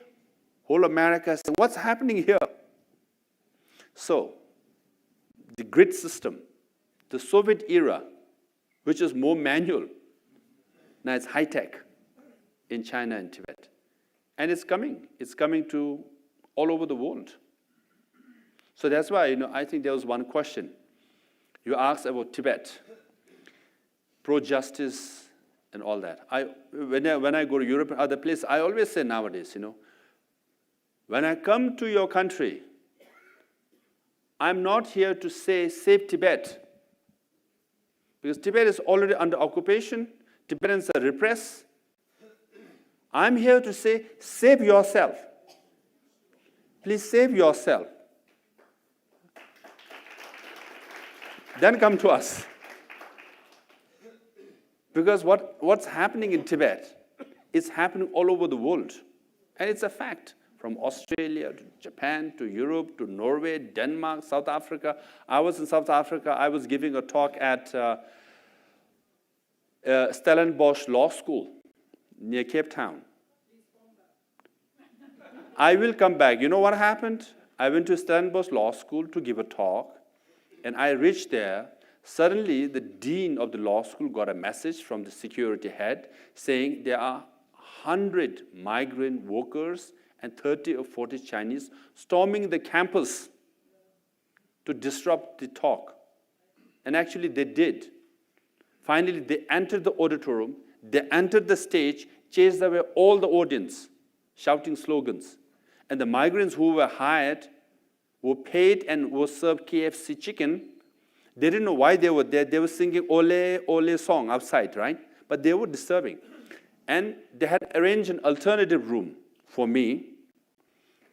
whole America said, what's happening here? So, the grid system, the Soviet era, which is more manual, now it's high-tech in China and Tibet. And it's coming. It's coming to all over the world. So that's why, I think there was one question. You asked about Tibet, pro-justice and all that. When I go to Europe and other places, I always say nowadays, when I come to your country, I'm not here to say, save Tibet. Because Tibet is already under occupation. Tibetans are repressed. I'm here to say, save yourself. Please save yourself. Then come to us. Because what's happening in Tibet is happening all over the world. And it's a fact. From Australia to Japan to Europe to Norway, Denmark, South Africa. I was in South Africa. I was giving a talk at Stellenbosch Law School near Cape Town. I will come back. You know what happened? I went to Stellenbosch Law School to give a talk, and I reached there. Suddenly, the dean of the law school got a message from the security head saying there are 100 migrant workers and 30 or 40 Chinese storming the campus to disrupt the talk. And actually, they did. Finally, they entered the auditorium, they entered the stage, chased away all the audience, shouting slogans. And the migrants who were hired, were paid and were served KFC chicken. They didn't know why they were there. They were singing Ole, Ole song outside, right? But they were disturbing. And they had arranged an alternative room for me.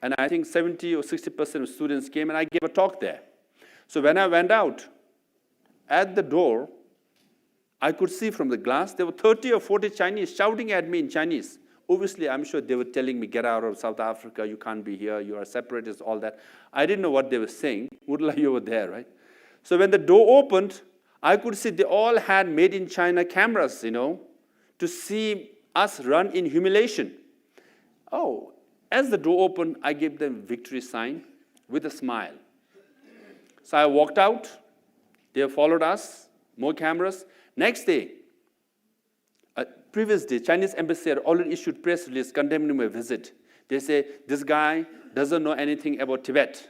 And I think 70 or 60% of students came, and I gave a talk there. So when I went out, at the door, I could see from the glass, there were 30 or 40 Chinese shouting at me in Chinese. Obviously, I'm sure they were telling me, get out of South Africa, you can't be here, you are separatists, all that. I didn't know what they were saying. Would you were there, right? So when the door opened, I could see they all had made in China cameras, to see us run in humiliation. Oh, as the door opened, I gave them victory sign with a smile. So I walked out. They followed us, more cameras. Next day, previous day, Chinese embassy had already issued press release condemning my visit. They say, this guy doesn't know anything about Tibet,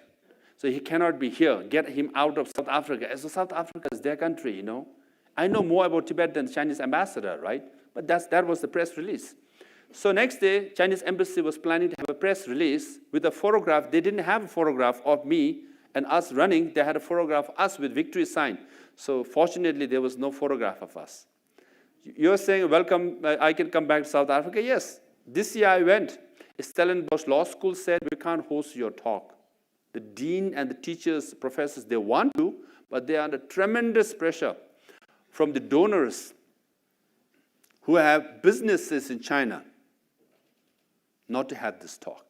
so he cannot be here. Get him out of South Africa. As South Africa is their country, I know more about Tibet than the Chinese ambassador, right? But that was the press release. So next day, Chinese embassy was planning to have a press release with a photograph. They didn't have a photograph of me and us running. They had a photograph of us with victory sign. So fortunately, there was no photograph of us. You're saying, welcome, I can come back to South Africa? Yes. This year I went. Stellenbosch Law School said, we can't host your talk. The dean and the teachers, professors, they want to, but they are under tremendous pressure from the donors who have businesses in China not to have this talk.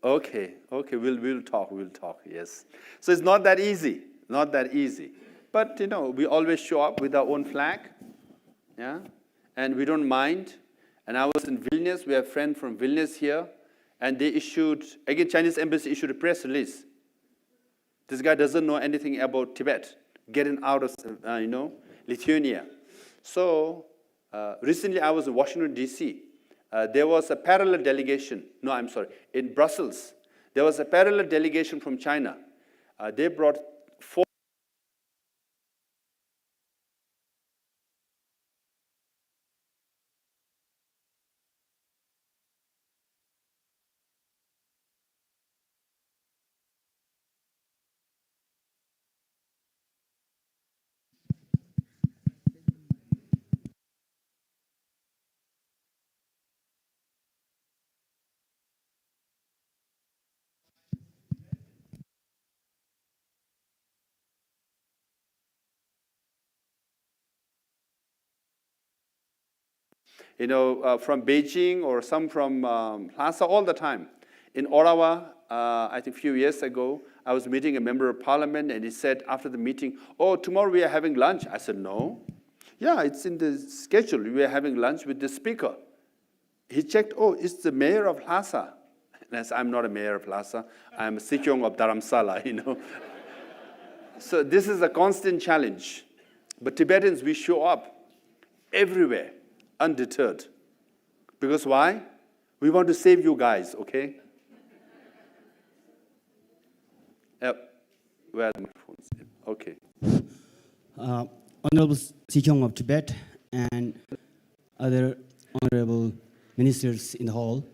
Okay, we'll talk, yes. So it's not that easy, not that easy. But, we always show up with our own flag, yeah, and we don't mind. And I was in Vilnius, we have a friend from Vilnius here, and they issued, again, Chinese embassy issued a press release. This guy doesn't know anything about Tibet, getting out of, Lithuania. So, recently I was in Washington, D.C. There was a parallel delegation, in Brussels. There was a parallel delegation from China. They brought 4 from Beijing or some from Lhasa all the time. In Ottawa, I think a few years ago, I was meeting a member of parliament, and he said after the meeting, oh, tomorrow we are having lunch. I said, no. Yeah, it's in the schedule. We are having lunch with the speaker. He checked, oh, it's the mayor of Lhasa. And I said, I'm not a mayor of Lhasa. I'm a Sikyong of Dharamsala, So this is a constant challenge. But Tibetans, we show up everywhere, undeterred. Because why? We want to save you guys, okay? Where are the microphones? Okay. Honorable Sikyong of Tibet and other honorable ministers in the hall,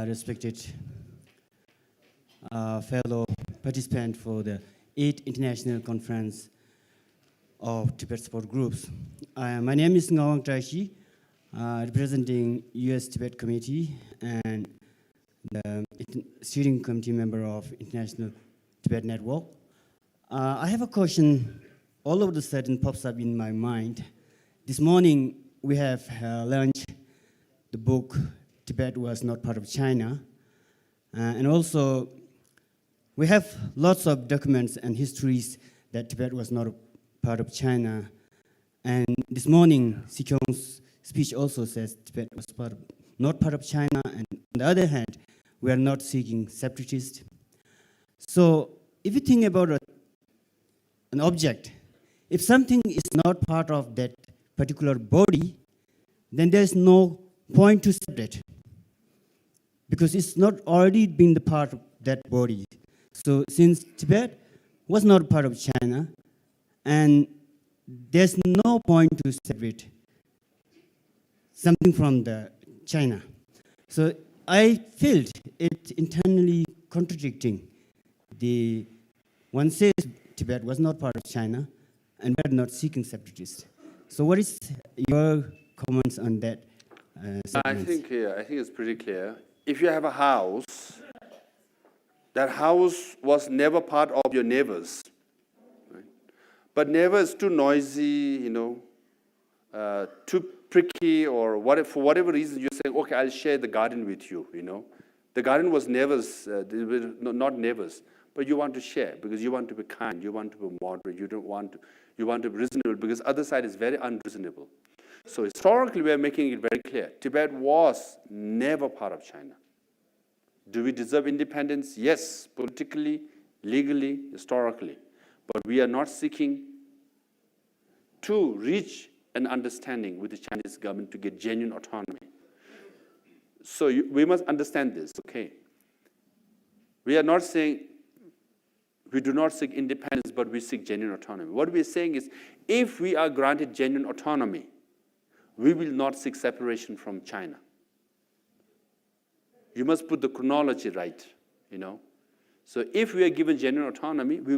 respected fellow participant for the 8th International Conference of Tibet Support Groups. My name is Ngawang Traishi, representing U.S. Tibet Committee and the steering committee member of International Tibet Network. I have a question all of a sudden pops up in my mind. This morning we have launched the book Tibet Was Not Part of China, and also we have lots of documents and histories that Tibet was not a part of China. And this morning, Sikyong's speech also says Tibet was not part of China. And on the other hand, we are not seeking separatist. So if you think about an object, if something is not part of that particular body, then there's no point to separate, because it's not already been the part of that body. So since Tibet was not part of China, and there's no point to separate something from the China. So I felt it internally contradicting. One says Tibet was not part of China, and we're not seeking separatists. So what is your comments on that? I think it's pretty clear. If you have a house, that house was never part of your neighbors. Right? But neighbor is too noisy, too pricky, or for whatever reason, you're saying, okay, I'll share the garden with you, The garden was neighbors, not neighbors, but you want to share because you want to be kind, you want to be moderate, you want to be reasonable because other side is very unreasonable. So historically, we are making it very clear. Tibet was never part of China. Do we deserve independence? Yes, politically, legally, historically. But we are not seeking to reach an understanding with the Chinese government to get genuine autonomy. So we must understand this, okay? We are not saying we do not seek independence, but we seek genuine autonomy. What we are saying is, if we are granted genuine autonomy, we will not seek separation from China. You must put the chronology right, So if we are given genuine autonomy, we